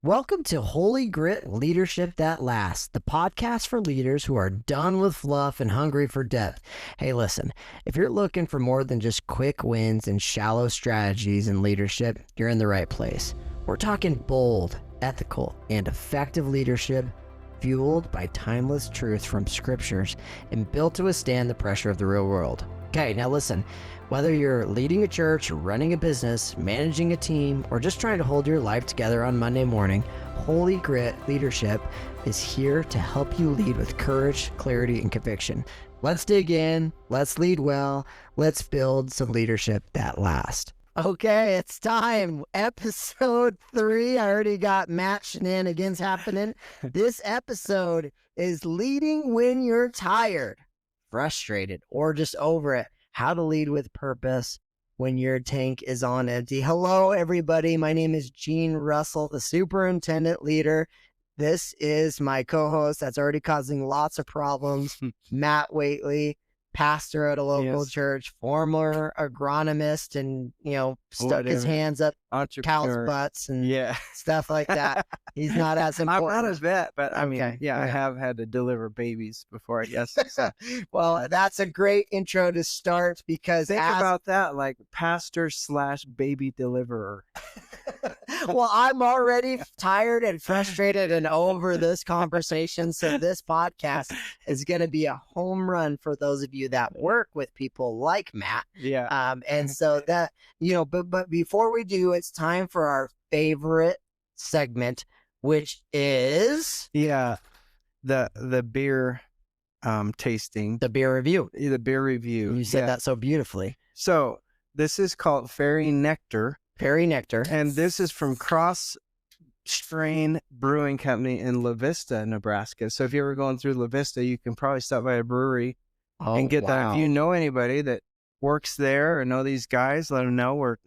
Welcome to Holy Grit Leadership That Lasts, the podcast for leaders who are done with fluff and hungry for depth. Hey, listen, if you're looking for more than just quick wins and shallow strategies in leadership, you're in the right place. We're talking bold, ethical, and effective leadership fueled by timeless truth from scriptures and built to withstand the pressure of the real world. Okay, now listen, whether you're leading a church, running a business, managing a team, or just trying to hold your life together on Monday morning, Holy Grit Leadership is here to help you lead with courage, clarity, and conviction. Let's dig in, let's lead well, let's build some leadership that lasts. Okay, it's time. Episode 3. I already got Matt shenanigans happening. This episode is leading when you're tired, frustrated, or just over it. How to lead with purpose when your tank is on empty. Hello, everybody. My name is Gene Russell, the superintendent leader. This is my co-host that's already causing lots of problems, Matt Waitley, pastor at a local church, former agronomist, and, stuck his hands up cows' butts and stuff like that. He's not as important. I'm not a vet, but I Yeah. have had to deliver babies before, I guess. Well, that's a great intro to start because Think about that, like pastor/baby deliverer. Well, I'm already tired and frustrated and over this conversation. So this podcast is going to be a home run for those of you that work with people like Matt. Yeah. And so that, but before we do, it's time for our favorite segment, which is the beer tasting. the beer review. The beer review. You said that so beautifully. So this is called Fairy Nectar. Fairy Nectar. And this is from Cross Strain Brewing Company in La Vista, Nebraska. So if you're ever going through La Vista, you can probably stop by a brewery and get that. If you know anybody that works there or know these guys, let them know we're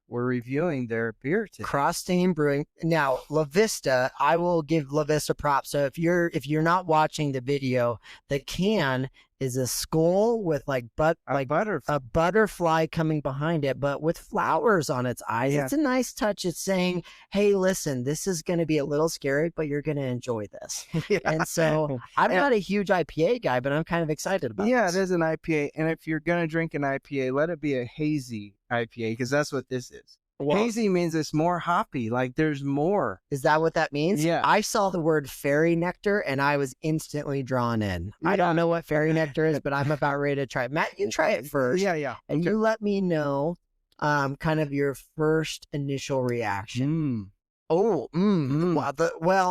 reviewing their beer today. Cross Strain Brewing. Now, La Vista, I will give La Vista props. So if you're not watching the video, the can is a skull with a butterfly coming behind it, but with flowers on its eyes. Yeah. It's a nice touch. It's saying, hey, listen, this is going to be a little scary, but you're going to enjoy this. And so I'm not a huge IPA guy, but I'm kind of excited about this. It is an IPA. And if you're going to drink an IPA, let it be a hazy IPA, because that's what this is. Well, hazy means it's more hoppy, like there's more. Is that what that means? Yeah. I saw the word fairy nectar and I was instantly drawn in. I don't know what fairy nectar is, but I'm about ready to try it. Matt, you try it first. Yeah. And you let me know kind of your first initial reaction. Well,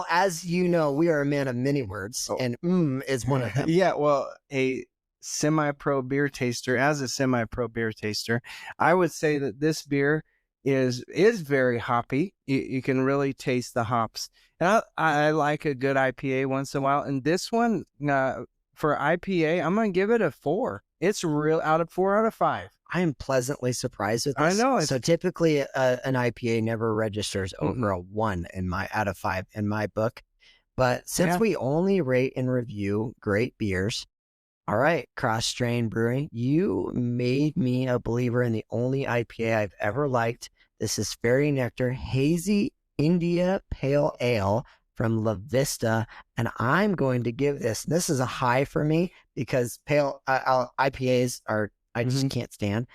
as you know, we are a man of many words, and is one of them. Yeah, well, a semi-pro beer taster, I would say that this beer is very hoppy. You can really taste the hops. And I like a good IPA once in a while. And this one, for IPA, I'm going to give it a 4. It's real out of 4 out of 5. I am pleasantly surprised with this. I know. So typically an IPA never registers over a 1 out of 5 in my book. But since we only rate and review great beers, all right, Cross Strain Brewing, you made me a believer in the only IPA I've ever liked. This is Fairy Nectar Hazy India Pale Ale from La Vista, and I'm going to give this is a high for me because IPAs are, I just can't stand,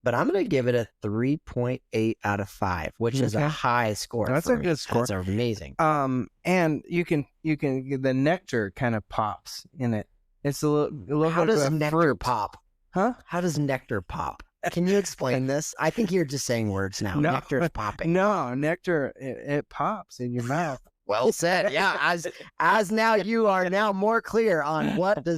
but I'm going to give it a 3.8 out of 5, which is a high score. That's a good score. That's amazing. And you can the nectar kind of pops in it. It's a little How bit does of nectar fruit. pop? Huh? How does nectar pop? Can you explain this? I think you're just saying words now. No. Nectar's popping. No, nectar, it pops in your mouth. Well said. Yeah, as now you are now more clear on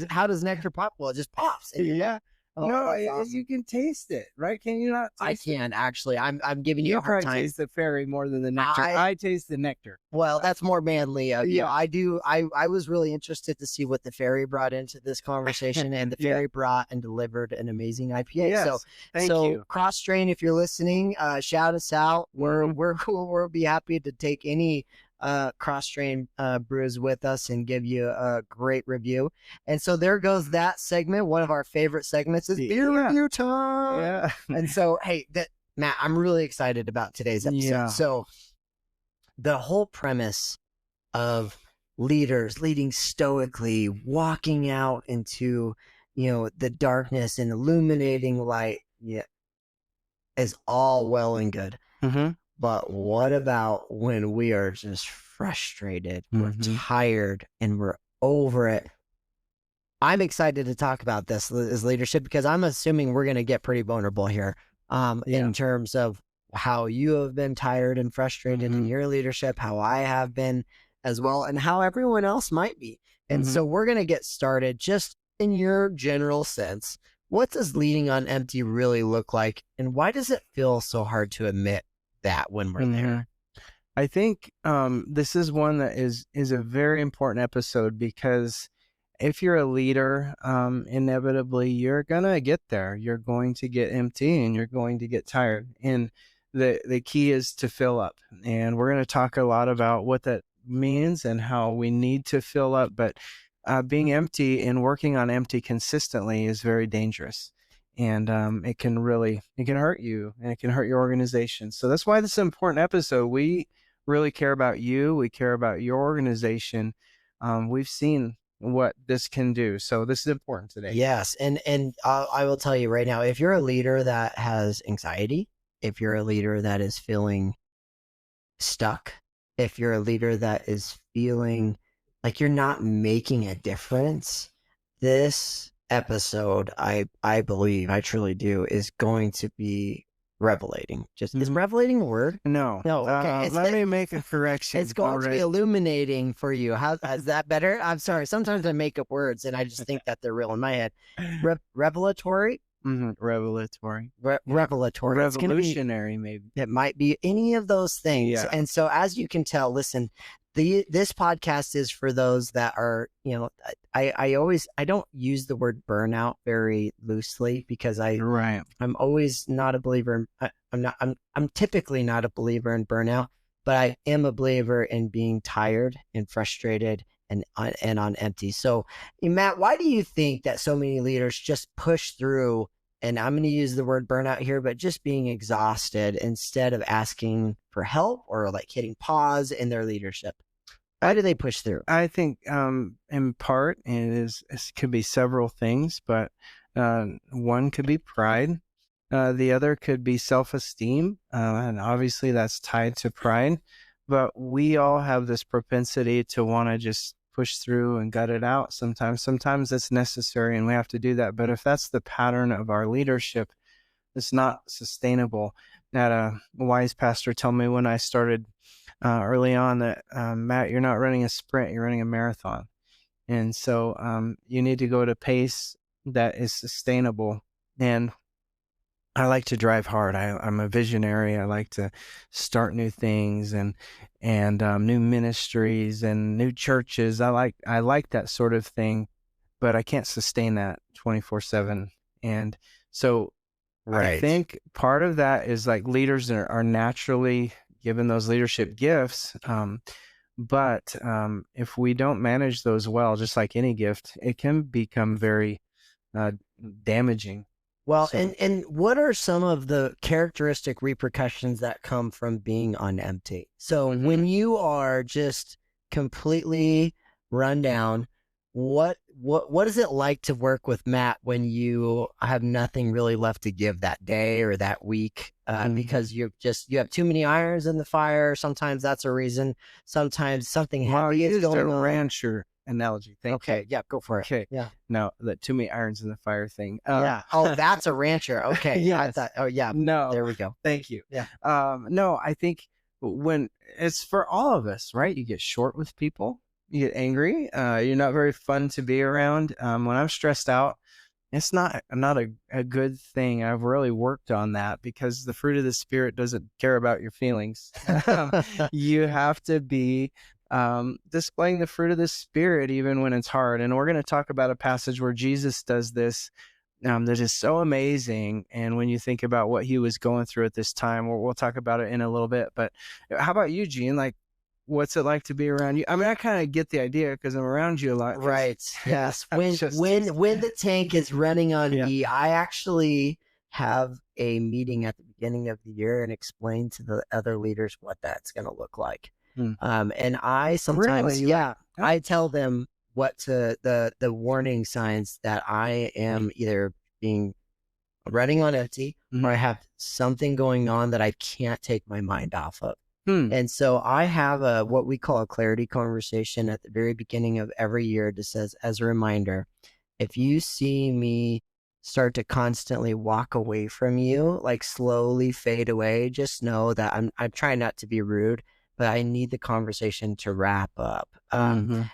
how does nectar pop? Well, it just pops. Yeah. Oh, no, awesome. you can taste it, right? Can you not taste I can, actually. I'm giving you a hard time. taste the fairy more than the nectar. I taste the nectar. Well, that's more manly. Yeah, I do. I was really interested to see what the fairy brought into this conversation, and the fairy brought and delivered an amazing IPA. Yes, so thank you. Cross Strain, if you're listening, shout us out. We'll be happy to take any Cross Strain brews with us and give you a great review. And so there goes that segment. One of our favorite segments is beer review time. Yeah. And so, hey, Matt, I'm really excited about today's episode. Yeah. So the whole premise of leaders leading stoically, walking out into, the darkness and illuminating light, is all well and good. Mm-hmm. But what about when we are just frustrated, we're tired, and we're over it? I'm excited to talk about this as leadership, because I'm assuming we're going to get pretty vulnerable here, in terms of how you have been tired and frustrated in your leadership, how I have been as well, and how everyone else might be. And so we're going to get started just in your general sense. What does leading on empty really look like? And why does it feel so hard to admit that when we're there? I think this is one that is a very important episode, because if you're a leader, inevitably you're gonna get there. You're going to get empty and you're going to get tired. And the key is to fill up. And we're gonna talk a lot about what that means and how we need to fill up. But being empty and working on empty consistently is very dangerous. And it can hurt you, and it can hurt your organization. So that's why this is an important episode. We really care about you. We care about your organization. We've seen what this can do. So this is important today. Yes. And I will tell you right now, if you're a leader that has anxiety, if you're a leader that is feeling stuck, if you're a leader that is feeling like you're not making a difference, this episode, I believe, I truly do, is going to be revelating. Is revelating a word? No. Okay. Let me make a correction. It's going to be illuminating for you. Is that better? I'm sorry. Sometimes I make up words and I just think that they're real in my head. Revelatory? Revelatory. Revelatory. Revolutionary, maybe. It might be any of those things. Yeah. And so, as you can tell, listen, this podcast is for those that are, I don't use the word burnout very loosely, because I'm always not a believer in, I'm typically not a believer in burnout, but I am a believer in being tired and frustrated and on empty. So, Matt, why do you think that so many leaders just push through, and I'm going to use the word burnout here, but just being exhausted instead of asking for help or like hitting pause in their leadership? Why do they push through? I think in part it could be several things, but one could be pride. The other could be self-esteem, and obviously that's tied to pride. But we all have this propensity to want to just push through and gut it out sometimes. Sometimes it's necessary and we have to do that. But if that's the pattern of our leadership, it's not sustainable. I had a wise pastor tell me when I started early on that, Matt, you're not running a sprint, you're running a marathon. And so you need to go at a pace that is sustainable. And I like to drive hard. I'm a visionary. I like to start new things and new ministries and new churches. I like that sort of thing, but I can't sustain that 24/7. And so I think part of that is like leaders are naturally given those leadership gifts. But if we don't manage those well, just like any gift, it can become very damaging. Well, and what are some of the characteristic repercussions that come from being on empty? So when you are just completely run down, what is it like to work with Matt when you have nothing really left to give that day or that week? Because you have too many irons in the fire. Sometimes that's a reason. Sometimes something heavy is going on. Rancher analogy. Okay. Yeah. Go for it. Okay. Yeah. No, the too many irons in the fire thing. Yeah. Oh, that's a rancher. Okay. Yeah. I thought. Oh, yeah. No. There we go. Thank you. Yeah. No, I think when it's for all of us, right? You get short with people. You get angry. You're not very fun to be around. When I'm stressed out, it's not a good thing. I've really worked on that because the fruit of the Spirit doesn't care about your feelings. You have to be displaying the fruit of the Spirit even when it's hard. And we're going to talk about a passage where Jesus does this that is so amazing. And when you think about what he was going through at this time, we'll talk about it in a little bit. But how about you, Gene? Like, what's it like to be around you? I mean, I kind of get the idea because I'm around you a lot. Right. Yes. When the tank is running on E, I actually have a meeting at the beginning of the year and explain to the other leaders what that's going to look like. And I sometimes, Really? I tell them the warning signs that I am either being running on empty or I have something going on that I can't take my mind off of. And so I have what we call a clarity conversation at the very beginning of every year that says, as a reminder, if you see me start to constantly walk away from you, like slowly fade away, just know that I'm trying not to be rude, but I need the conversation to wrap up. And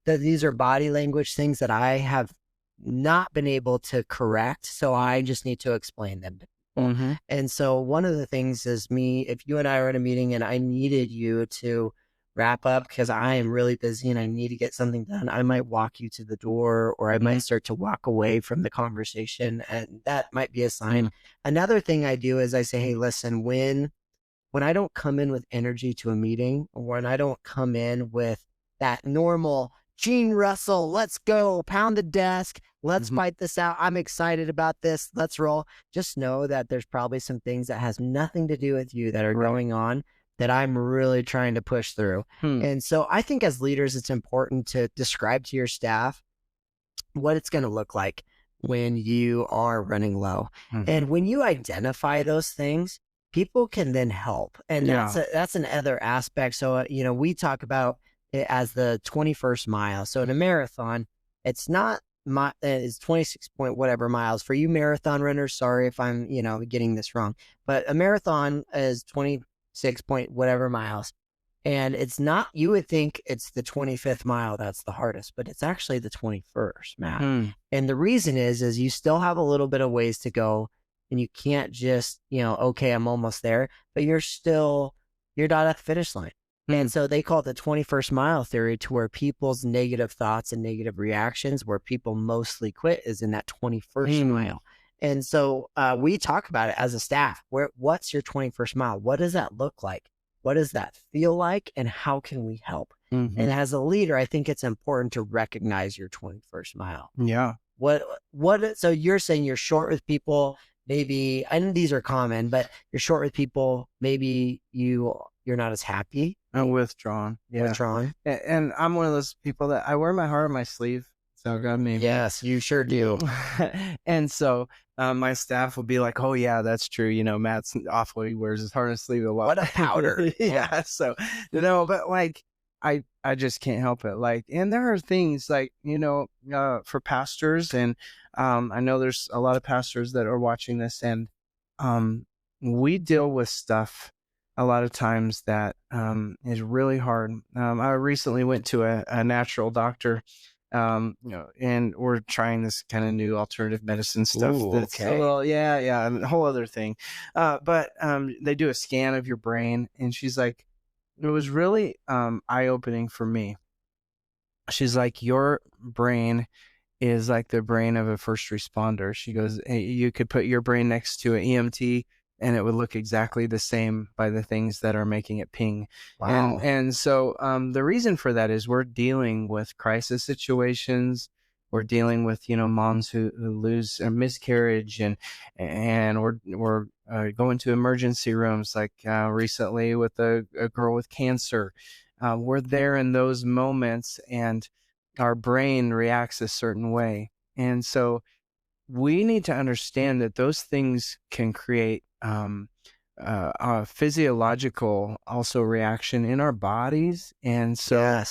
these are body language things that I have not been able to correct, so I just need to explain them. And so one of the things is if you and I were in a meeting and I needed you to wrap up because I am really busy and I need to get something done, I might walk you to the door or I might start to walk away from the conversation, and that might be a sign. Another thing I do is I say, hey, listen, when I don't come in with energy to a meeting, or when I don't come in with that normal Gene Russell, let's go, pound the desk, let's fight this out. I'm excited about this. Let's roll. Just know that there's probably some things that has nothing to do with you that are going on that I'm really trying to push through. And so I think as leaders, it's important to describe to your staff what it's going to look like when you are running low. And when you identify those things, people can then help. And that's another aspect. So, we talk about it as the 21st mile. So in a marathon, it's not it's 26 point whatever miles for you marathon runners. Sorry if I'm, getting this wrong, but a marathon is 26 point whatever miles. And it's not, you would think it's the 25th mile that's the hardest, but it's actually the 21st, Matt. And the reason is you still have a little bit of ways to go, and you can't just, okay, I'm almost there, but you're not at the finish line. And so they call it the 21st mile theory, to where people's negative thoughts and negative reactions, where people mostly quit, is in that 21st mile. And so we talk about it as a staff. What's your 21st mile? What does that look like? What does that feel like? And how can we help? And as a leader, I think it's important to recognize your 21st mile. Yeah. So you're saying you're short with people, maybe, and these are common, but you're short with people, maybe you're not as happy. Withdrawn. Yeah. Withdrawn. And I'm one of those people that I wear my heart on my sleeve. So God me. Yes, you sure do. And so my staff will be like, oh yeah, that's true. Matt's awfully wears his heart on his sleeve a lot. What a powder. Yeah. So, but like, I just can't help it. Like, and there are things like, for pastors, and I know there's a lot of pastors that are watching this, and we deal with stuff a lot of times that is really hard. I recently went to a natural doctor, and we're trying this kind of new alternative medicine stuff. That's a little, a whole other thing. But they do a scan of your brain, and she's like, it was really eye-opening for me. She's like, your brain is like the brain of a first responder. She goes, hey, you could put your brain next to an EMT, and it would look exactly the same by the things that are making it ping. Wow. And so the reason for that is we're dealing with crisis situations. We're dealing with, moms who lose a miscarriage, and we're going to emergency rooms, like recently with a girl with cancer. We're there in those moments, and our brain reacts a certain way. And so we need to understand that those things can create a physiological also reaction in our bodies. And so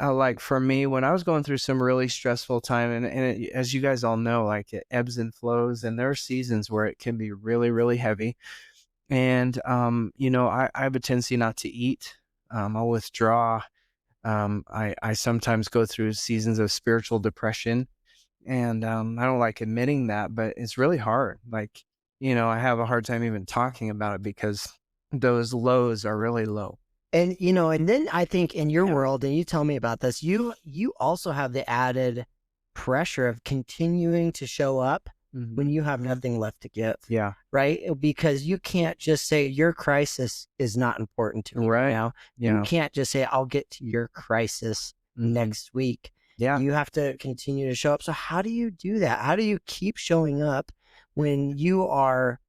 like for me, when I was going through some really stressful time, and as you guys all know, like it ebbs and flows, and there are seasons where it can be really, really heavy. And, I have a tendency not to eat. I'll withdraw. I sometimes go through seasons of spiritual depression. And I don't like admitting that, but it's really hard. Like, I have a hard time even talking about it because those lows are really low. And, and then I think in your world, and you tell me about this, you also have the added pressure of continuing to show up when you have nothing left to give. Yeah. Right? Because you can't just say your crisis is not important to me right now. Yeah. You can't just say, I'll get to your crisis next week. Yeah. You have to continue to show up. So how do you do that? How do you keep showing up when you are,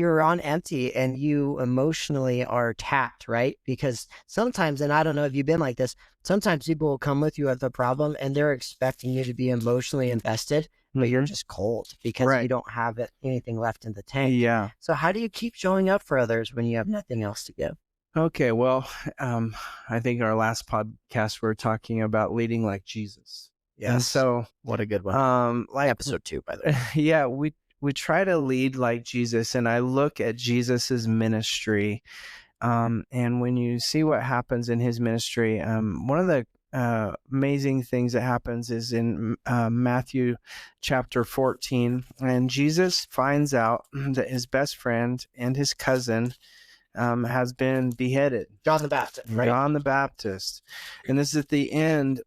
you're on empty and you emotionally are tapped, right? Because sometimes, and I don't know if you've been like this, sometimes people will come with you with a problem and they're expecting you to be emotionally invested, but you're just cold because you don't have anything left in the tank. Yeah. So how do you keep showing up for others when you have nothing else to give? Okay, well, I think our last podcast we are talking about leading like Jesus. Yes. And so, what a good one. like Episode 2, by the way. yeah, we try to lead like Jesus, and I look at Jesus's ministry, and when you see what happens in his ministry, one of the amazing things that happens is in Matthew chapter 14, and Jesus finds out that his best friend and his cousin has been beheaded. John the Baptist, right? John the Baptist, and this is at the end,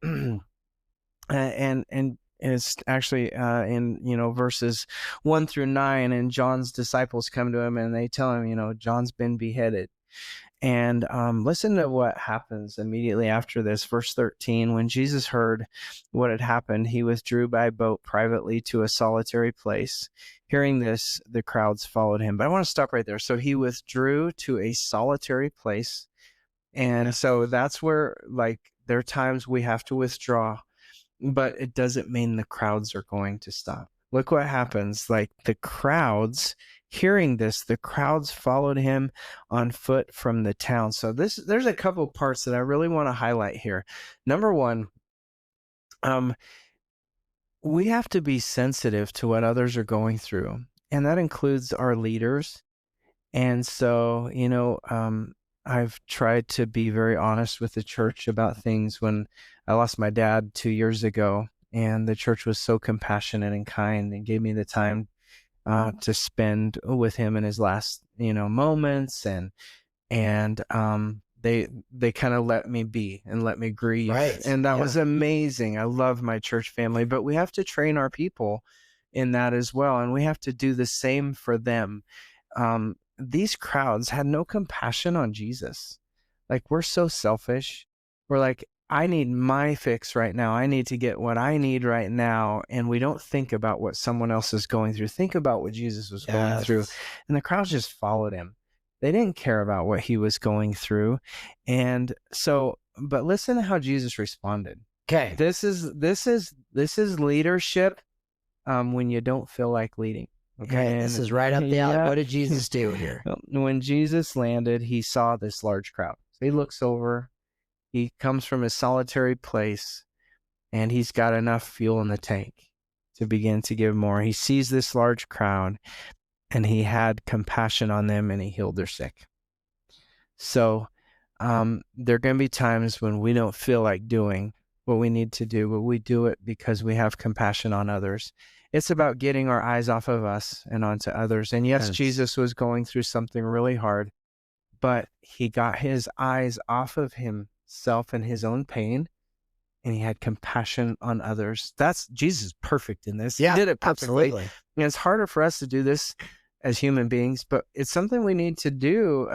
and it's actually in verses 1-9, and John's disciples come to him and they tell him, John's been beheaded. And listen to what happens immediately after this. Verse 13, when Jesus heard what had happened, he withdrew by boat privately to a solitary place. Hearing this, the crowds followed him. But I want to stop right there. So he withdrew to a solitary place. And so that's where, there are times we have to withdraw, but it doesn't mean the crowds are going to stop. Look what happens. The crowds, hearing this, the crowds followed him on foot from the town. So there's a couple parts that I really want to highlight here. Number one, we have to be sensitive to what others are going through, and that includes our leaders. And so, I've tried to be very honest with the church about things. When I lost my dad 2 years ago, and the church was so compassionate and kind and gave me the time to spend with him in his last, moments, and they kind of let me be and let me grieve. Right. And that was amazing. I love my church family, but we have to train our people in that as well. And we have to do the same for them. These crowds had no compassion on Jesus. We're so selfish. We're like, I need my fix right now. I need to get what I need right now. And we don't think about what someone else is going through. Think about what Jesus was going through. And the crowds just followed him. They didn't care about what he was going through. And so, but listen to how Jesus responded. Okay. This is leadership when you don't feel like leading. Okay, this is right up the alley. What did Jesus do here? When Jesus landed, he saw this large crowd. So he looks over. He comes from his solitary place, and he's got enough fuel in the tank to begin to give more. He sees this large crowd, and he had compassion on them, and he healed their sick. So there are going to be times when we don't feel like doing what we need to do, but we do it because we have compassion on others. It's about getting our eyes off of us and onto others. And yes, Jesus was going through something really hard, but he got his eyes off of himself and his own pain, and he had compassion on others. That's Jesus is perfect in this. Yeah, he did it perfectly. Absolutely. And it's harder for us to do this as human beings, but it's something we need to do.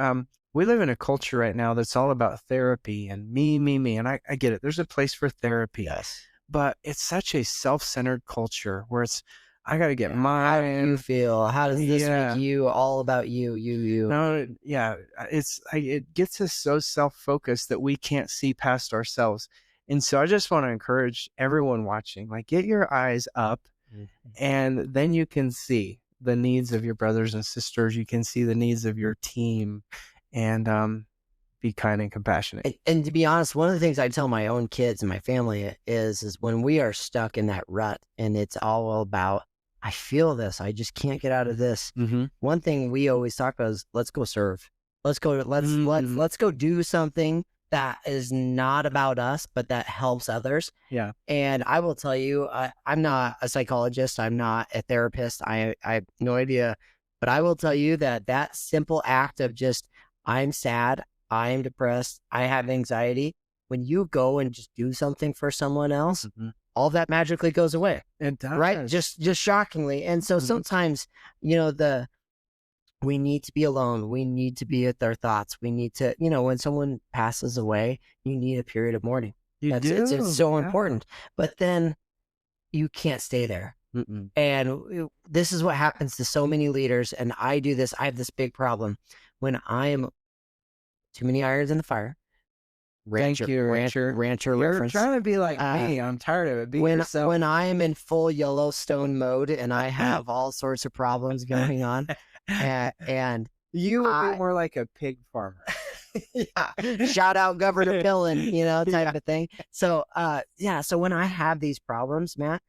We live in a culture right now that's all about therapy and me. And I get it. There's a place for therapy. Yes. But it's such a self-centered culture where it's, I got to get mine. How do you feel? How does this make you? All about you. No, yeah. It gets us so self-focused that we can't see past ourselves. And so I just want to encourage everyone watching, get your eyes up, and then you can see the needs of your brothers and sisters. You can see the needs of your team, and be kind and compassionate. And to be honest, one of the things I tell my own kids and my family is when we are stuck in that rut and it's all about, I feel this, I just can't get out of this. Mm-hmm. One thing we always talk about is let's go serve. Let's go do something that is not about us, but that helps others. Yeah. And I will tell you, I'm not a psychologist. I'm not a therapist. I have no idea, but I will tell you that simple act of just, I'm sad, I am depressed, I have anxiety. When you go and just do something for someone else, all that magically goes away. It does. Right? Just shockingly. And so sometimes, we need to be alone. We need to be with our thoughts. We need to, when someone passes away, you need a period of mourning. You do. It's so important. But then you can't stay there. And this is what happens to so many leaders. And I do this. I have this big problem when I am too many irons in the fire. Thank you, Rancher. Rancher You're reference. trying to be like me. I'm tired of it. Be yourself. When I am in full Yellowstone mode and I have all sorts of problems going on, and you would be more like a pig farmer. Yeah, shout out Governor Pillin, type of thing. So, so when I have these problems, Matt,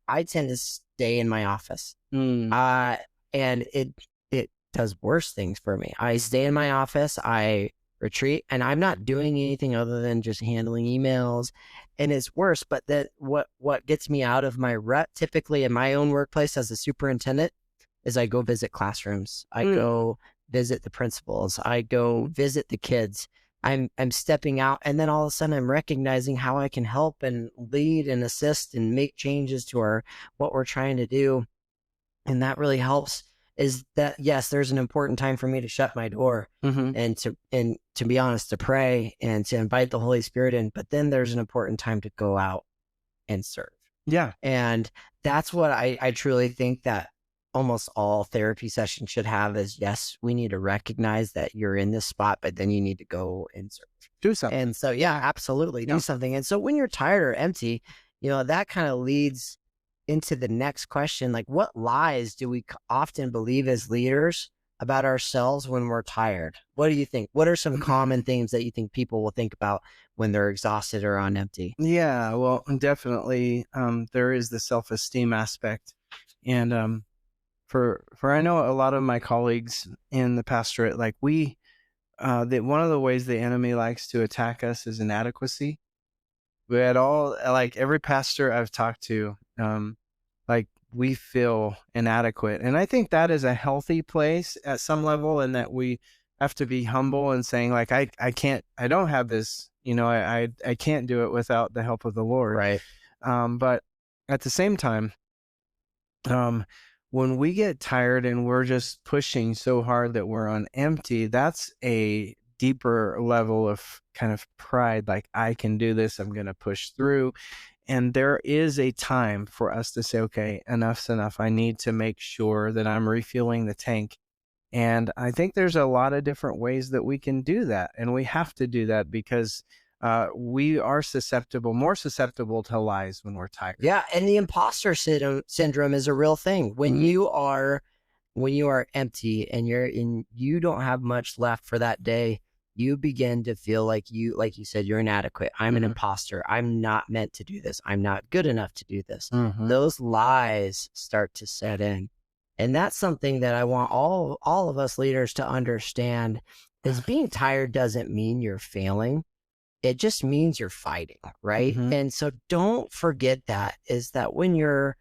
I tend to stay in my office. And it does worse things for me. I stay in my office. I retreat, and I'm not doing anything other than just handling emails, and it's worse. But that what gets me out of my rut, typically in my own workplace as a superintendent, is I go visit classrooms. I go visit the principals. I go visit the kids. I'm stepping out, and then all of a sudden I'm recognizing how I can help and lead and assist and make changes to what we're trying to do. And that really helps. Is that, yes, there's an important time for me to shut my door and to be honest, to pray and to invite the Holy Spirit in. But then there's an important time to go out and serve. Yeah. And that's what I truly think that almost all therapy sessions should have is, yes, we need to recognize that you're in this spot, but then you need to go and serve. Do something. And so, yeah, absolutely. Do something. And so when you're tired or empty, that kind of leads into the next question. Like, what lies do we often believe as leaders about ourselves when we're tired? What do you think? What are some common things that you think people will think about when they're exhausted or on empty? Yeah, well, definitely there is the self-esteem aspect. And for I know a lot of my colleagues in the pastorate, like that one of the ways the enemy likes to attack us is inadequacy. We had like every pastor I've talked to, like we feel inadequate. And I think that is a healthy place at some level, and that we have to be humble and saying like, I don't have this, I can't do it without the help of the Lord. Right. But at the same time, when we get tired and we're just pushing so hard that we're on empty, that's a deeper level of kind of pride. Like, I can do this. I'm going to push through. And there is a time for us to say, okay, enough's enough. I need to make sure that I'm refueling the tank. And I think there's a lot of different ways that we can do that. And we have to do that because we are more susceptible to lies when we're tired. Yeah. And the imposter syndrome is a real thing. When you are empty and you don't have much left for that day, you begin to feel like you said, you're inadequate. I'm an imposter. I'm not meant to do this. I'm not good enough to do this. Those lies start to set in. And that's something that I want all of us leaders to understand is being tired doesn't mean you're failing. It just means you're fighting, right? And so don't forget that when you're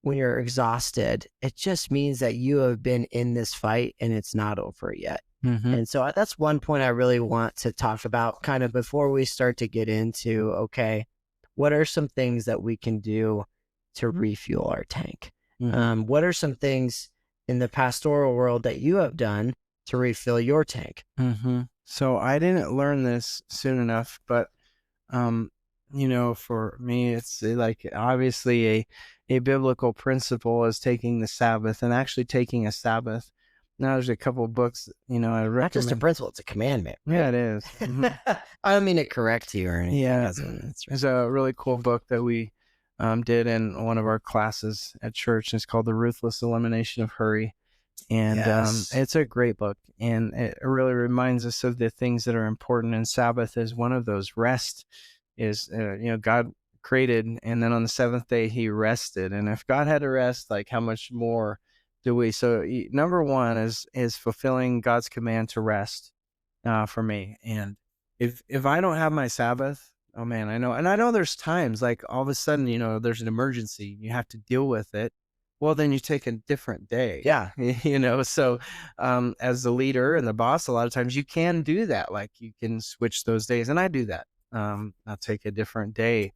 exhausted, it just means that you have been in this fight and it's not over yet. And so that's one point I really want to talk about kind of before we start to get into, okay, what are some things that we can do to refuel our tank? What are some things in the pastoral world that you have done to refill your tank? So I didn't learn this soon enough, but for me, it's like obviously a biblical principle is taking the Sabbath and actually taking a Sabbath. Now there's a couple of books, I recommend. Not just a principle, it's a commandment. Right? Yeah, it is. I don't mean to correct you or anything. Yeah, that's right. It's a really cool book that we did in one of our classes at church. It's called The Ruthless Elimination of Hurry. And it's a great book, and it really reminds us of the things that are important. And Sabbath is one of those. Rest is, God created, and then on the seventh day he rested. And if God had to rest, like how much more do we? So number one is fulfilling God's command to rest for me. And if I don't have my Sabbath, oh man, I know there's times like all of a sudden, there's an emergency, you have to deal with it. Well, then you take a different day. Yeah. So as the leader and the boss, a lot of times you can do that. Like you can switch those days. And I do that. I'll take a different day,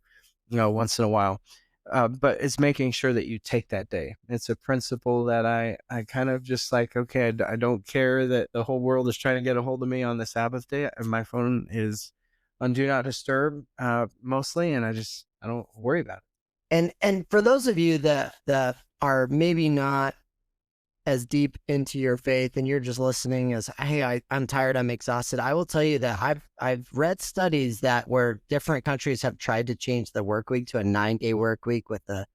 once in a while. But it's making sure that you take that day. It's a principle that I kind of just like, okay, I don't care that the whole world is trying to get a hold of me on the Sabbath day. And my phone is on Do Not Disturb mostly. And I don't worry about it. And for those of you that are maybe not as deep into your faith and you're just listening as, hey, I'm tired, I'm exhausted, I will tell you that I've read studies that where different countries have tried to change the work week to a 9-day work week with the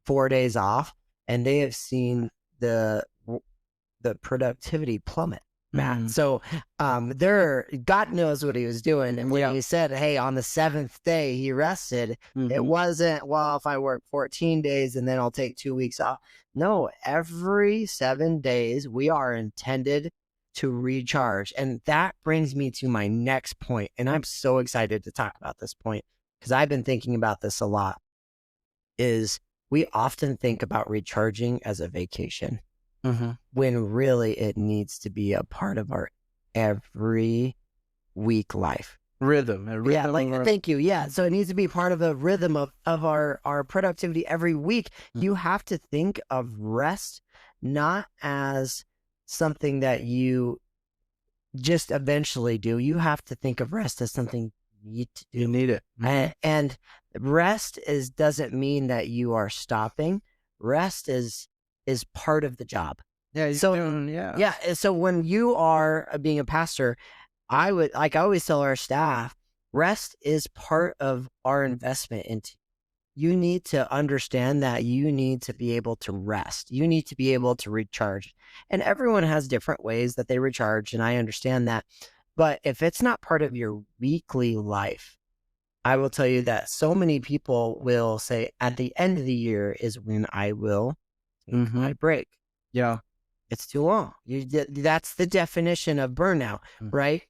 4 days off, and they have seen the productivity plummet, Matt. So God knows what he was doing. And when he said, hey, on the 7th day he rested, it wasn't, well, if I work 14 days and then I'll take 2 weeks off. No, every 7 days we are intended to recharge. And that brings me to my next point. And I'm so excited to talk about this point because I've been thinking about this a lot. Is we often think about recharging as a vacation when really it needs to be a part of our every week life. Rhythm. Yeah, thank you. Yeah. So it needs to be part of a rhythm of our productivity every week. You have to think of rest not as something that you just eventually do. You have to think of rest as something you need to do. You need it. And rest doesn't mean that you are stopping. Rest is part of the job. Yeah. So when you are being a pastor, I always tell our staff, rest is part of our investment into you. Need to understand that you need to be able to rest. You need to be able to recharge. And everyone has different ways that they recharge, and I understand that. But if it's not part of your weekly life, I will tell you that so many people will say at the end of the year is when I will take my break. Yeah. It's too long. That's the definition of burnout, right?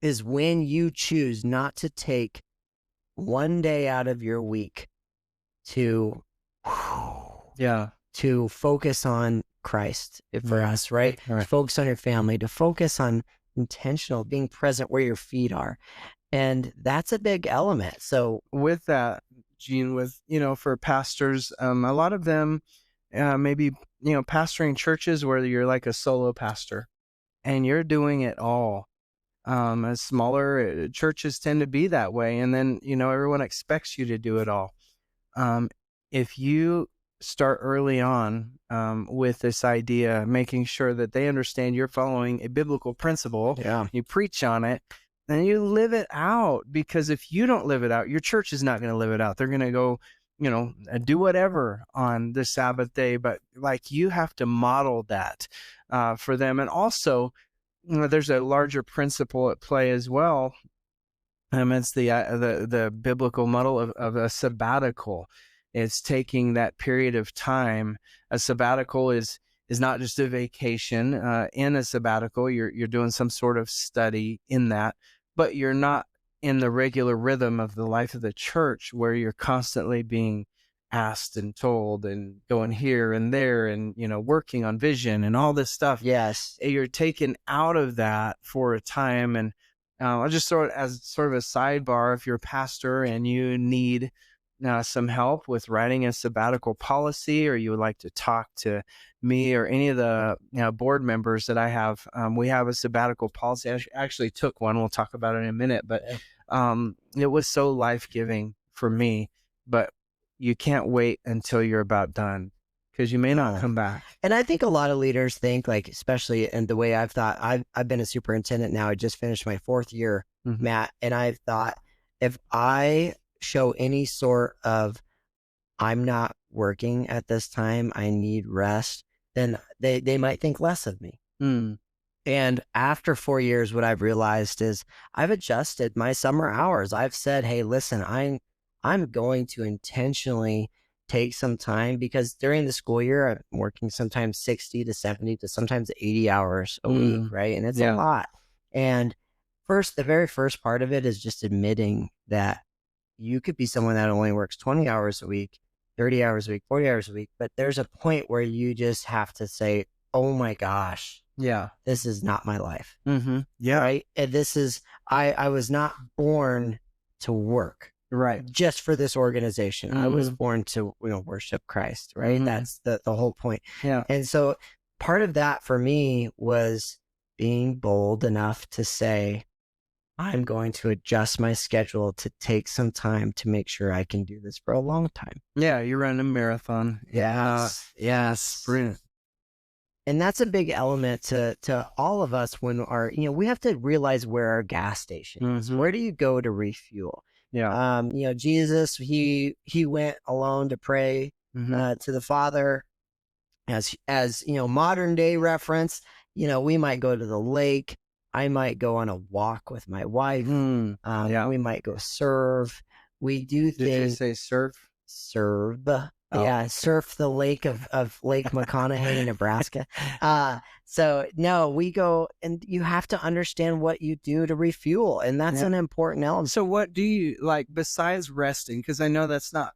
Is when you choose not to take one day out of your week to focus on Christ for us, right? To focus on your family, to focus on intentional, being present where your feet are. And that's a big element. So with that, Gene, for pastors, a lot of them maybe, pastoring churches where you're like a solo pastor and you're doing it all. As smaller churches tend to be that way. And then, everyone expects you to do it all. If you start early on with this idea, making sure that they understand you're following a biblical principle, you preach on it, and you live it out. Because if you don't live it out, your church is not going to live it out. They're going to go, do whatever on the Sabbath day. But you have to model that for them. And also, there's a larger principle at play as well. It's the biblical model of a sabbatical. It's taking that period of time. A sabbatical is not just a vacation. In a sabbatical, you're doing some sort of study in that, but you're not in the regular rhythm of the life of the church where you're constantly being asked and told and going here and there and, working on vision and all this stuff. Yes. You're taken out of that for a time. And I'll just throw it as sort of a sidebar. If you're a pastor and you need some help with writing a sabbatical policy, or you would like to talk to me or any of the board members that I have, we have a sabbatical policy. I actually took one. We'll talk about it in a minute, but it was so life-giving for me. But you can't wait until you're about done, because you may not come back. And I think a lot of leaders think, especially in the way I've thought, I've been a superintendent now. I just finished my 4th year, Matt, and I've thought, if I show any sort of I'm not working at this time, I need rest, then they might think less of me. And after 4 years, what I've realized is I've adjusted my summer hours. I've said, hey, listen, I'm going to intentionally take some time, because during the school year, I'm working sometimes 60 to 70 to sometimes 80 hours a week, right? And it's a lot. And the very first part of it is just admitting that you could be someone that only works 20 hours a week, 30 hours a week, 40 hours a week, but there's a point where you just have to say, oh my gosh, this is not my life. Right? And this is, I was not born to work. Right. Just for this organization. I was born to, worship Christ, right? That's the whole point. Yeah. And so part of that for me was being bold enough to say, I'm going to adjust my schedule to take some time to make sure I can do this for a long time. Yeah, you're running a marathon. Yes. Yes. Brilliant. And that's a big element to all of us when we have to realize where our gas station is. Mm-hmm. Where do you go to refuel? Yeah. Jesus, he went alone to pray to the Father. As modern day reference, we might go to the lake. I might go on a walk with my wife. Yeah. We might go serve. We do Did you things. say surf? Serve. Oh. Yeah, surf the lake of Lake McConaughey, Nebraska. So no, we go, and you have to understand what you do to refuel, and that's an important element. So what do you like besides resting? Because I know that's not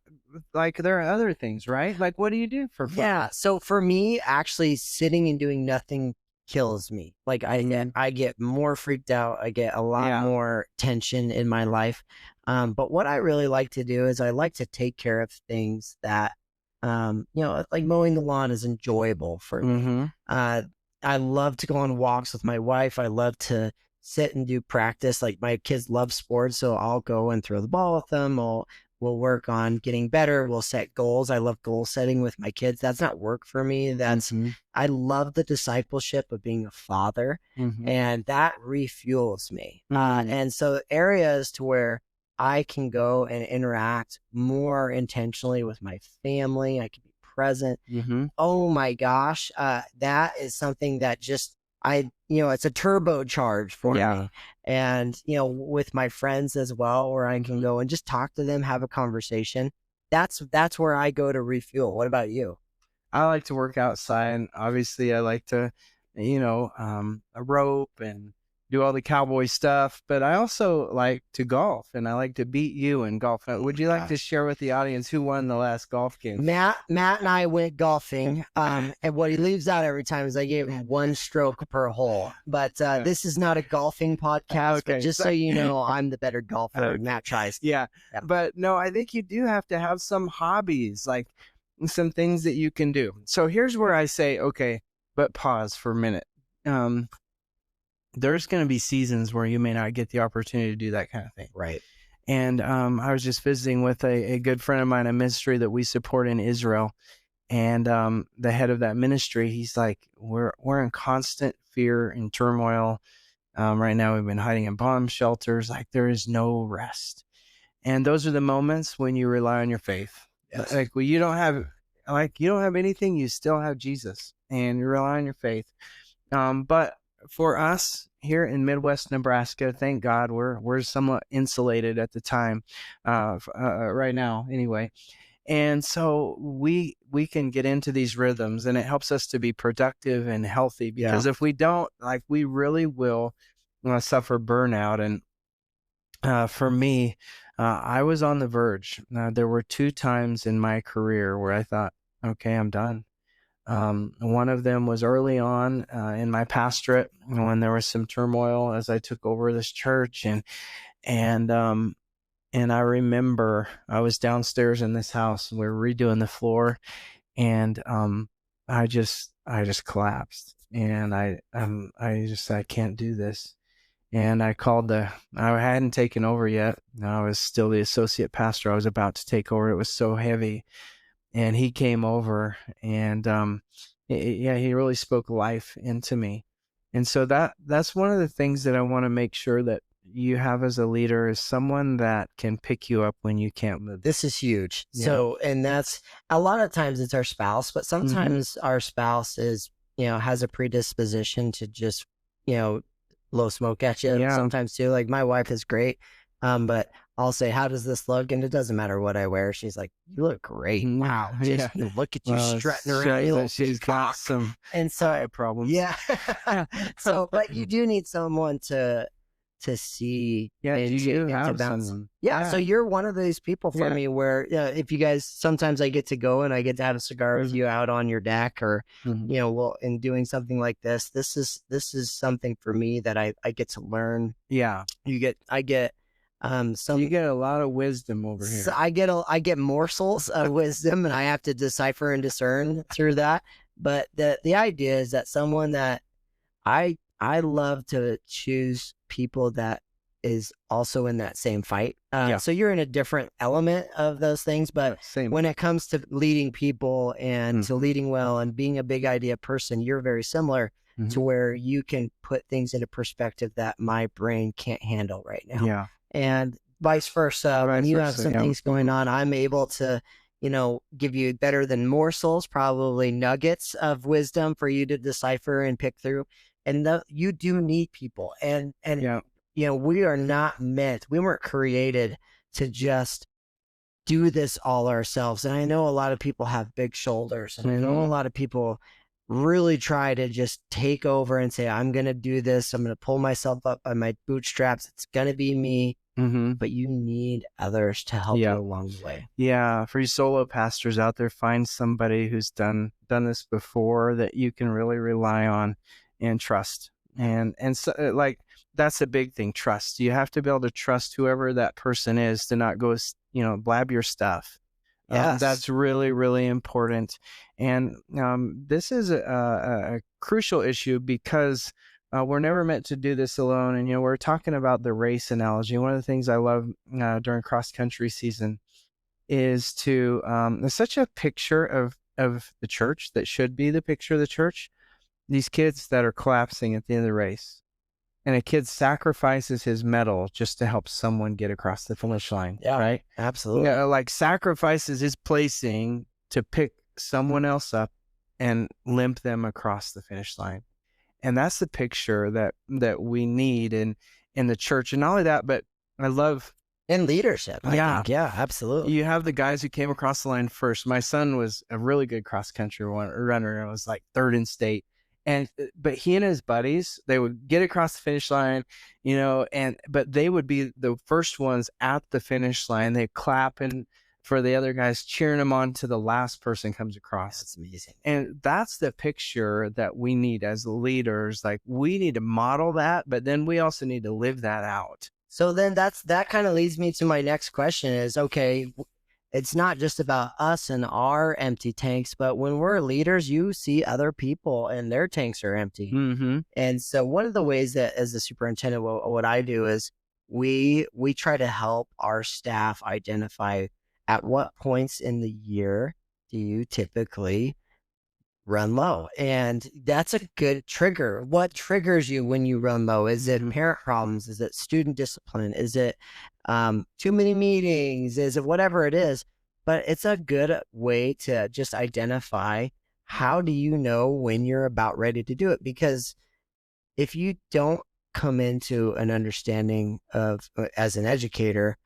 like there are other things, right? Like what do you do for fun? Yeah, so for me, actually sitting and doing nothing kills me. Like I get more freaked out. I get a lot more tension in my life. But what I really like to do is I like to take care of things that like mowing the lawn is enjoyable for me. I love to go on walks with my wife. I love to sit and do practice. Like my kids love sports, so I'll go and throw the ball with them. We'll work on getting better. We'll set goals. I love goal setting with my kids. That's not work for me. I love the discipleship of being a father, and that refuels me. And so areas to where I can go and interact more intentionally with my family. I can be present. Oh my gosh. That is something that just, it's a turbocharge for me. And, with my friends as well, where I can go and just talk to them, have a conversation. That's where I go to refuel. What about you? I like to work outside. Obviously, I like to, a rope and do all the cowboy stuff. But I also like to golf, and I like to beat you in golf. Would you like to share with the audience who won the last golf game? Matt and I went golfing. And what he leaves out every time is I gave him one stroke per hole. But this is not a golfing podcast. But just so you know, I'm the better golfer. Matt tries. Yeah. But no, I think you do have to have some hobbies, like some things that you can do. So here's where I say, okay, but pause for a minute. There's going to be seasons where you may not get the opportunity to do that kind of thing. Right. And I was just visiting with a good friend of mine, a ministry that we support in Israel. And the head of that ministry, he's like, we're in constant fear and turmoil. Right now, we've been hiding in bomb shelters. Like there is no rest. And those are the moments when you rely on your faith. Yes. Like when you don't have anything, you still have Jesus, and you rely on your faith. But for us here in Midwest Nebraska, thank God we're somewhat insulated at the time, right now anyway. And so we can get into these rhythms, and it helps us to be productive and healthy, because if we don't, like, we really will suffer burnout. And for me, I was on the verge. There were 2 times in my career where I thought, okay, I'm done. One of them was early on in my pastorate, when there was some turmoil as I took over this church, and I remember I was downstairs in this house. We were redoing the floor, and I just collapsed, and I can't do this. And I called I hadn't taken over yet. I was still the associate pastor. I was about to take over. It was so heavy. And he came over, and he really spoke life into me. And so that's one of the things that I want to make sure that you have as a leader, is someone that can pick you up when you can't move. This is huge. So, and that's a lot of times it's our spouse, but sometimes our spouse is, has a predisposition to just, blow smoke at you sometimes too. Like my wife is great. But I'll say, how does this look? And it doesn't matter what I wear. She's like, you look great. Wow. Just look at you strutting around. She's got some problems. Yeah. So, but you do need someone to see. Yeah. You have some. Yeah. So you're one of these people for me where, if you guys, sometimes I get to go and I get to have a cigar with you out on your deck, or, in doing something like this is something for me that I get to learn. Yeah. I get, you get a lot of wisdom over here. So I get morsels of wisdom, and I have to decipher and discern through that. But the idea is that someone that I love to choose people that is also in that same fight. Yeah. So you're in a different element of those things, but Same. when it comes to leading people and to leading well and being a big idea person, you're very similar to where you can put things into perspective that my brain can't handle right now. Yeah. And vice versa. When you have some things going on, I'm able to, give you better than morsels, probably nuggets of wisdom for you to decipher and pick through. And you do need people. And we are not meant, we weren't created to just do this all ourselves. And I know a lot of people have big shoulders, and I know a lot of people really try to just take over and say, I'm going to do this. I'm going to pull myself up by my bootstraps. It's going to be me. But you need others to help you along the way. Yeah. For you solo pastors out there, find somebody who's done this before that you can really rely on and trust. And so, like, that's a big thing. Trust. You have to be able to trust whoever that person is to not go, blab your stuff. Yes. That's really, really important. And this is a crucial issue because we're never meant to do this alone. And, we're talking about the race analogy. One of the things I love during cross country season is there's such a picture of the church that should be the picture of the church. These kids that are collapsing at the end of the race, and a kid sacrifices his medal just to help someone get across the finish line. Yeah, right. Absolutely. Like sacrifices his placing to pick someone else up and limp them across the finish line. And that's the picture that we need in the church. And not only that, but I love in leadership. I think. Yeah, absolutely. You have the guys who came across the line first. My son was a really good cross country runner. It was like third in state. But he and his buddies, they would get across the finish line, but they would be the first ones at the finish line. They clapping for the other guys, cheering them on to the last person comes across. That's amazing. And that's the picture that we need as leaders. Like, we need to model that, but then we also need to live that out. So then that kind of leads me to my next question is, okay, it's not just about us and our empty tanks, but when we're leaders, you see other people and their tanks are empty. And so one of the ways that as the superintendent, what I do is we try to help our staff identify at what points in the year do you typically run low? And that's a good trigger. What triggers you when you run low? Is it parent problems? Is it student discipline? Is it too many meetings? Is it whatever it is? But it's a good way to just identify, how do you know when you're about ready to do it? Because if you don't come into an understanding of, as an educator,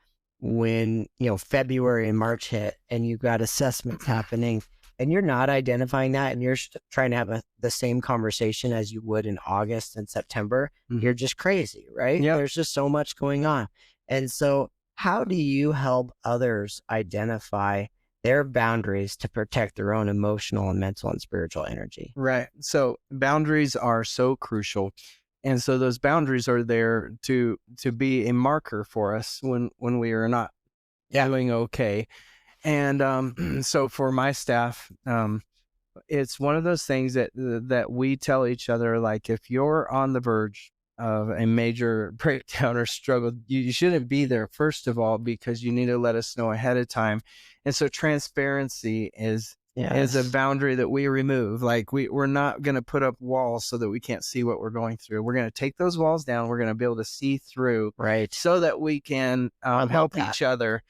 when February and March hit and you've got assessments happening and you're not identifying that, and you're trying to have the same conversation as you would in August and September, you're just crazy, right? Yep. There's just so much going on. And so how do you help others identify their boundaries to protect their own emotional and mental and spiritual energy? Right. So boundaries are so crucial. And so those boundaries are there to be a marker for us when we are not doing okay. And so for my staff, it's one of those things that we tell each other, like, if you're on the verge of a major breakdown or struggle, you shouldn't be there, first of all, because you need to let us know ahead of time. And so transparency is a boundary that we remove. Like, we're not going to put up walls so that we can't see what we're going through. We're going to take those walls down. We're going to be able to see through, right, so that we can help each other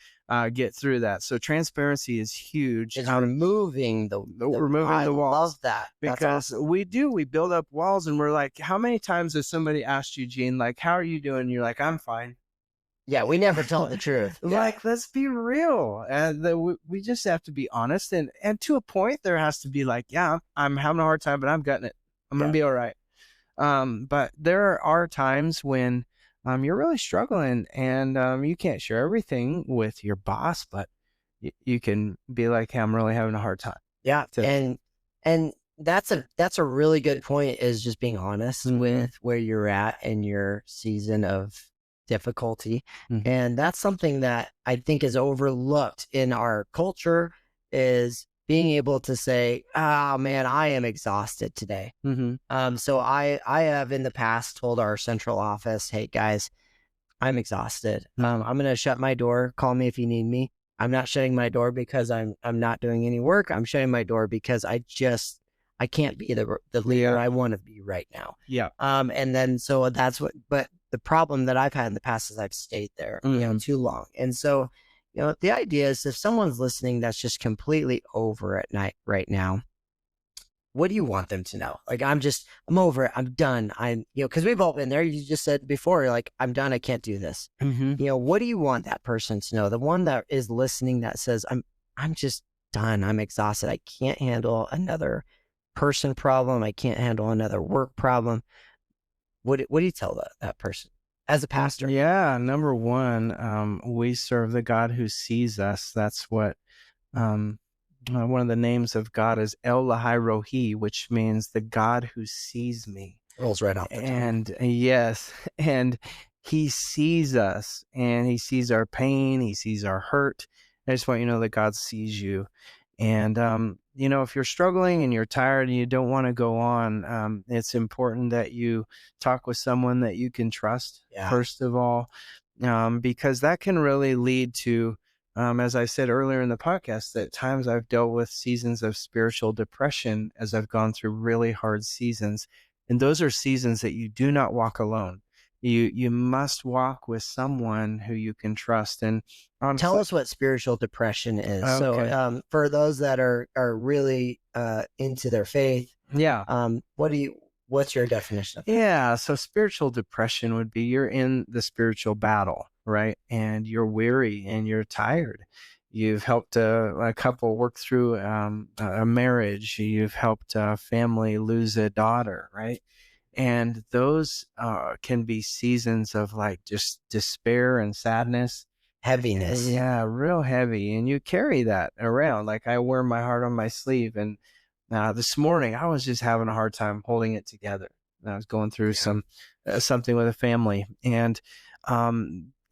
get through that. So transparency is huge. It's removing the walls. Love that. Because awesome. we build up walls, and we're like, how many times has somebody asked you, Gene, like, how are you doing? And you're like, I'm fine. Yeah, we never tell the truth. Like, let's be real. And we just have to be honest. And to a point, there has to be like, yeah, I'm having a hard time, but I'm gutting it. I'm going to be all right. But there are times when you're really struggling, and you can't share everything with your boss, but you can be like, hey, I'm really having a hard time. Yeah. And that's a really good point, is just being honest with where you're at in your season of difficulty. And that's something that I think is overlooked in our culture, is being able to say, oh man, I am exhausted today. So I have in the past told our central office, hey guys, I'm exhausted. I'm going to shut my door. Call me if you need me. I'm not shutting my door because I'm not doing any work. I'm shutting my door because I can't be the leader I want to be right now. Yeah. And then so that's what. But the problem that I've had in the past is I've stayed there, too long. And so, the idea is if someone's listening that's just completely over at night right now, what do you want them to know? Like, I'm over it. I'm done. Because we've all been there. You just said before, like, I'm done. I can't do this. What do you want that person to know? The one that is listening that says, I'm just done. I'm exhausted. I can't handle another person problem. I can't handle another work problem. What do you tell that person as a pastor? Yeah. Number one, we serve the God who sees us. That's what, one of the names of God is El Lahai Rohi, which means the God who sees me. Rolls right off the tongue. And yes, and he sees us, and he sees our pain. He sees our hurt. I just want you to know that God sees you. And, if you're struggling and you're tired and you don't want to go on, it's important that you talk with someone that you can trust, first of all, because that can really lead to, as I said earlier in the podcast, at times I've dealt with seasons of spiritual depression as I've gone through really hard seasons. And those are seasons that you do not walk alone. You must walk with someone who you can trust. And tell us what spiritual depression is. Okay. So for those that are really into their faith, what's your definition of that? Yeah, so spiritual depression would be you're in the spiritual battle, right? And you're weary and you're tired. You've helped a couple work through a marriage. You've helped a family lose a daughter, right? And those can be seasons of like just despair and sadness. Heaviness. Yeah, real heavy. And you carry that around. Like I wear my heart on my sleeve. And this morning, I was just having a hard time holding it together. I was going through something with a family. And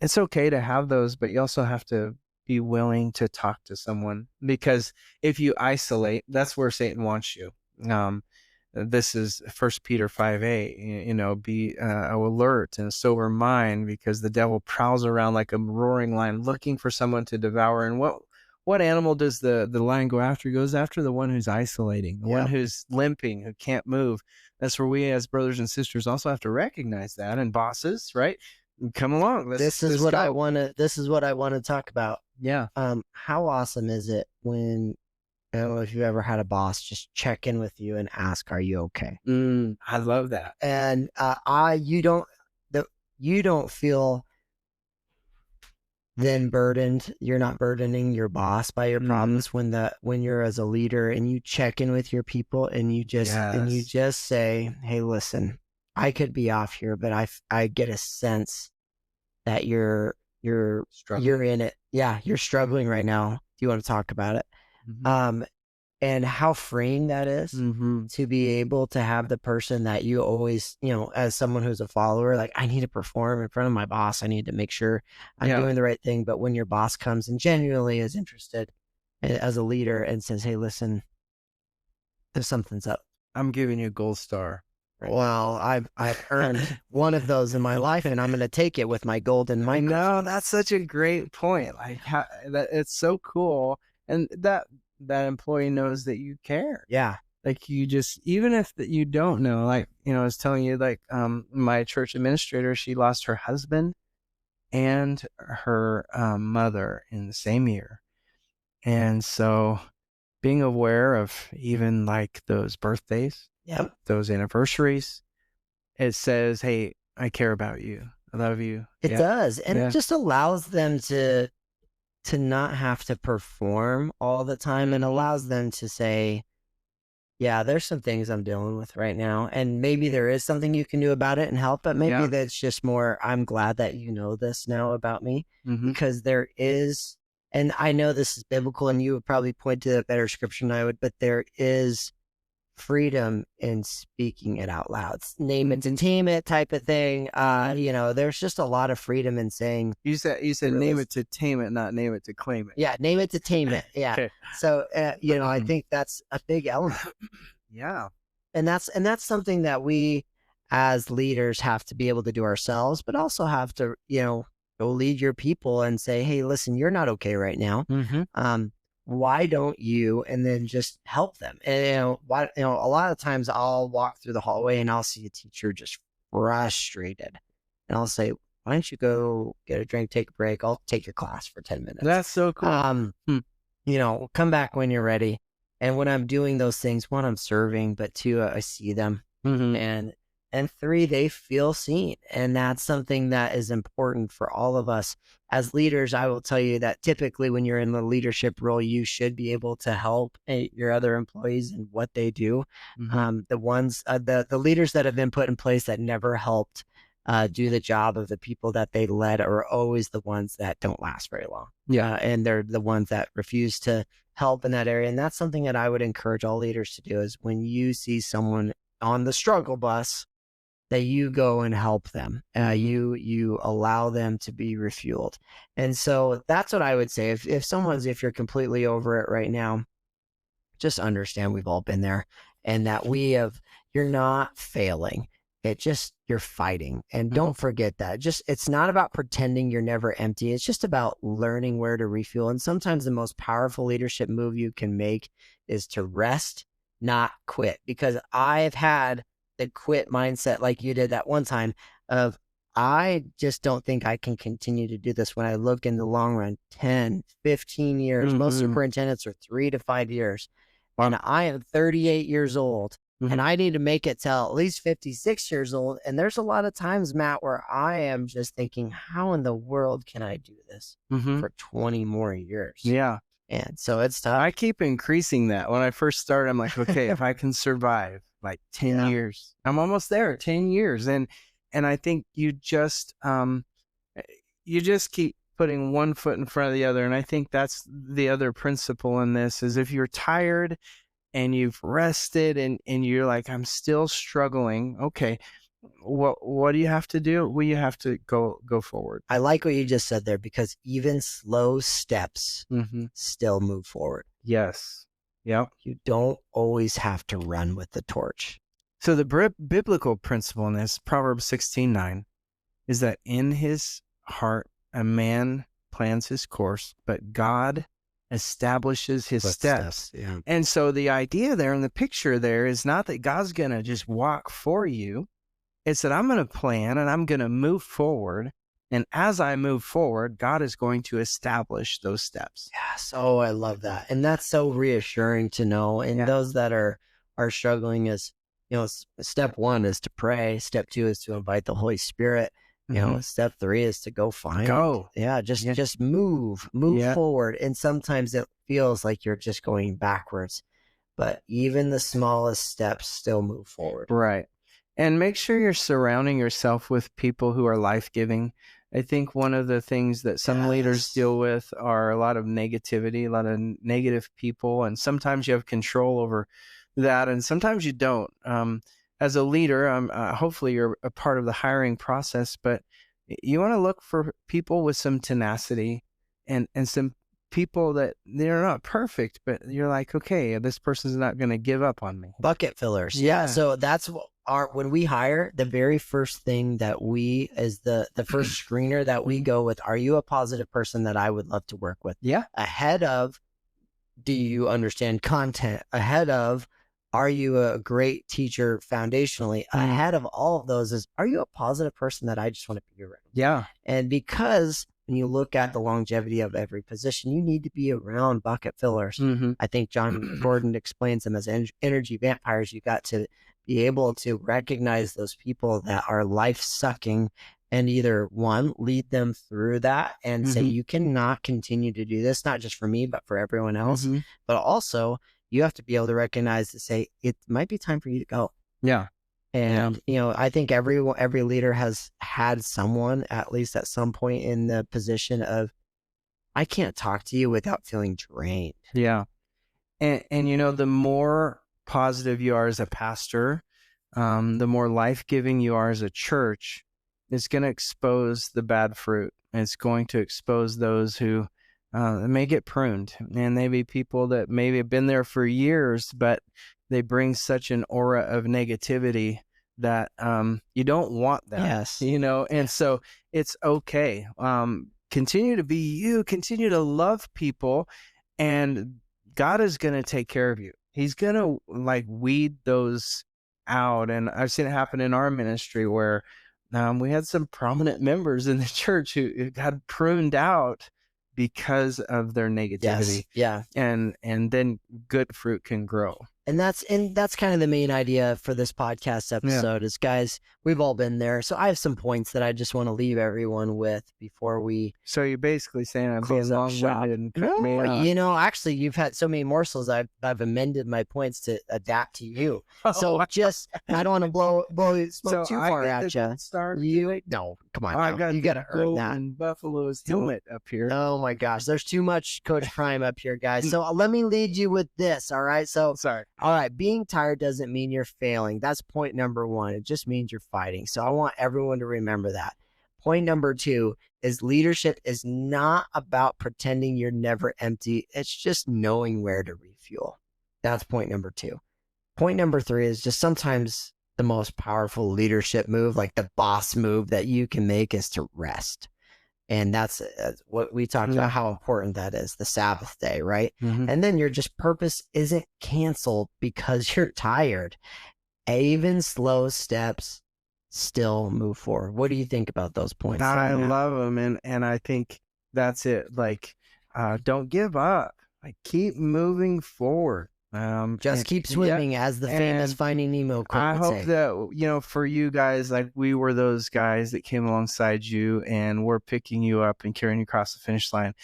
it's okay to have those, but you also have to be willing to talk to someone. Because if you isolate, that's where Satan wants you. This is 1 Peter 5:8, be alert and sober mind, because the devil prowls around like a roaring lion looking for someone to devour. And what animal does the lion go after? He goes after the one who's isolating, the one who's limping, who can't move. That's where we as brothers and sisters also have to recognize that. And bosses, right? Come along. This is what I want to talk about. Yeah. How awesome is it when, I don't know if you've ever had a boss just check in with you and ask, "Are you okay?" I love that. And you don't feel then burdened. You're not burdening your boss by your problems when you're as a leader and you check in with your people and you just say, "Hey, listen, I could be off here, but I get a sense that you're in it. Yeah, you're struggling right now. Do you want to talk about it?" And how freeing that is to be able to have the person that you always, as someone who's a follower, like, I need to perform in front of my boss. I need to make sure I'm doing the right thing. But when your boss comes and genuinely is interested as a leader and says, "Hey, listen, if something's up, I'm giving you a gold star." Right. Well, I've earned one of those in my life, and I'm going to take it with my golden microphone. No, that's such a great point. Like it's so cool. And that employee knows that you care. Yeah. Like you just, even if you don't know, like, I was telling you, like, my church administrator, she lost her husband and her mother in the same year. And so being aware of even like those birthdays, those anniversaries, it says, "Hey, I care about you. I love you." It does. And it just allows them to not have to perform all the time, and allows them to say, "Yeah, there's some things I'm dealing with right now. And maybe there is something you can do about it and help, but maybe that's just more, I'm glad that you know this now about me." Because there is, and I know this is biblical and you would probably point to a better scripture than I would, but there is freedom in speaking it out loud. Name it and tame it type of thing. There's just a lot of freedom in saying. You said name it to tame it, not name it to claim it. Yeah, name it to tame it. Yeah. Okay. So I think that's a big element. Yeah. And that's something that we as leaders have to be able to do ourselves, but also have to, go lead your people and say, hey, listen, you're not okay right now. Mm-hmm. Why don't you? And then just help them. And, a lot of times I'll walk through the hallway and I'll see a teacher just frustrated. And I'll say, why don't you go get a drink, take a break? I'll take your class for 10 minutes. That's so cool. Come back when you're ready. And when I'm doing those things, one, I'm serving, but two, I see them. Mm-hmm. And three, they feel seen. And that's something that is important for all of us. As leaders, I will tell you that typically when you're in the leadership role, you should be able to help your other employees in what they do. Mm-hmm. The leaders that have been put in place that never helped do the job of the people that they led are always the ones that don't last very long. Yeah. And they're the ones that refuse to help in that area. And that's something that I would encourage all leaders to do is when you see someone on the struggle bus, that you go and help them. You allow them to be refueled. And so that's what I would say. If you're completely over it right now, just understand we've all been there and that you're not failing. You're fighting. And don't forget that. It's not about pretending you're never empty. It's just about learning where to refuel. And sometimes the most powerful leadership move you can make is to rest, not quit. Because I've had the quit mindset like you did that one time of, I just don't think I can continue to do this when I look in the long run, 10, 15 years. Mm-hmm. Most superintendents are 3 to 5 years. And I am 38 years old. Mm-hmm. And I need to make it till at least 56 years old. And there's a lot of times, Matt, where I am just thinking, how in the world can I do this for 20 more years? Yeah. And so it's tough. I keep increasing that. When I first started, I'm like, okay, if I can survive like 10 years, I'm almost there, 10 years. And I think you just keep putting one foot in front of the other. And I think that's the other principle in this is if you're tired and you've rested and you're like, I'm still struggling. Okay. What do you have to do? Well, you have to go forward. I like what you just said there because even slow steps still move forward. Yes. Yeah. You don't always have to run with the torch. So the biblical principle in this, Proverbs 16:9, is that in his heart a man plans his course, but God establishes his steps. Yeah. And so the idea there in the picture there is not that God's going to just walk for you. It's that I'm going to plan and I'm going to move forward. And as I move forward, God is going to establish those steps. Yes. Oh, I love that. And that's so reassuring to know. And those that are struggling is, step 1 is to pray. Step 2 is to invite the Holy Spirit. Step 3 is to go find. Just move forward. And sometimes it feels like you're just going backwards, but even the smallest steps still move forward. Right. And make sure you're surrounding yourself with people who are life-giving. I think one of the things that some leaders deal with are a lot of negativity, a lot of negative people, and sometimes you have control over that, and sometimes you don't. As a leader, hopefully you're a part of the hiring process, but you want to look for people with some tenacity and some people that they're not perfect, but you're like, okay, this person's not going to give up on me. Bucket fillers. Yeah. So that's when we hire, the very first thing that we, as the first screener that we go with, are you a positive person that I would love to work with? Yeah. Ahead of, do you understand content? Ahead of, are you a great teacher foundationally? Ahead of all of those is, are you a positive person that I just want to be around? Yeah. And because when you look at the longevity of every position, you need to be around bucket fillers. I think John Gordon explains them as energy vampires. You got to be able to recognize those people that are life sucking and either one, lead them through that and say, you cannot continue to do this, not just for me, but for everyone else. But also you have to be able to recognize to say, it might be time for you to go. Yeah. And, I think every leader has had someone, at least at some point in the position of, I can't talk to you without feeling drained. Yeah. And the more positive you are as a pastor, the more life-giving you are as a church, it's going to expose the bad fruit. It's going to expose those who may get pruned. And they be people that maybe have been there for years, but they bring such an aura of negativity that you don't want that. Yes. And so it's okay. Continue to be you, continue to love people, and God is going to take care of you. He's going to like weed those out. And I've seen it happen in our ministry where we had some prominent members in the church who got pruned out because of their negativity. Yes. Yeah. And then good fruit can grow. And that's kind of the main idea for this podcast episode is, guys, we've all been there. So I have some points that I just want to leave everyone with before we. So you're basically saying I'm being long-winded and cut me out. Actually, you've had so many morsels. I've amended my points to adapt to you. So I don't want to blow smoke too far at you. No, come on. You got to earn that. And Buffalo's helmet up here. Oh my gosh, there's too much Coach Prime up here, guys. So let me lead you with this. All right. So sorry. All right, being tired doesn't mean you're failing. That's point number one. It just means you're fighting. So I want everyone to remember that. Point number two is leadership is not about pretending you're never empty. It's just knowing where to refuel. That's point number two. Point number three is just sometimes the most powerful leadership move, like the boss move that you can make, is to rest. And that's what we talked about, how important that is, the Sabbath day, right? Mm-hmm. And then your just purpose isn't canceled because you're tired. Even slow steps still move forward. What do you think about those points? I love them. And I think that's it. Like, don't give up. Like, keep moving forward. Just keep swimming, as the famous Finding Nemo quote I would hope say. that, for you guys, like we were those guys that came alongside you and we're picking you up and carrying you across the finish line.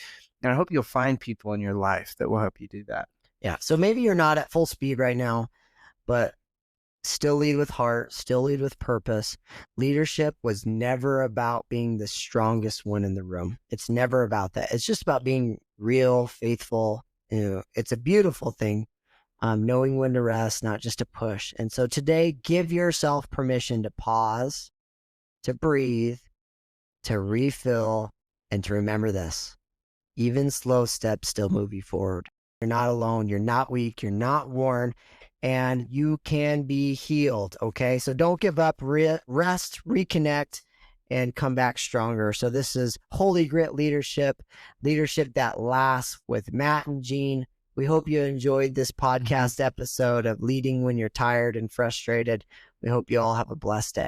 And I hope you'll find people in your life that will help you do that. Yeah. So maybe you're not at full speed right now, but still lead with heart, still lead with purpose. Leadership was never about being the strongest one in the room. It's never about that. It's just about being real, faithful. It's a beautiful thing. Knowing when to rest, not just to push. And so today, give yourself permission to pause, to breathe, to refill, and to remember this. Even slow steps still move you forward. You're not alone. You're not weak. You're not worn. And you can be healed, okay? So don't give up. Rest, reconnect, and come back stronger. So this is Holy Grit Leadership that lasts with Matt and Gene. We hope you enjoyed this podcast episode of Leading When You're Tired and Frustrated. We hope you all have a blessed day.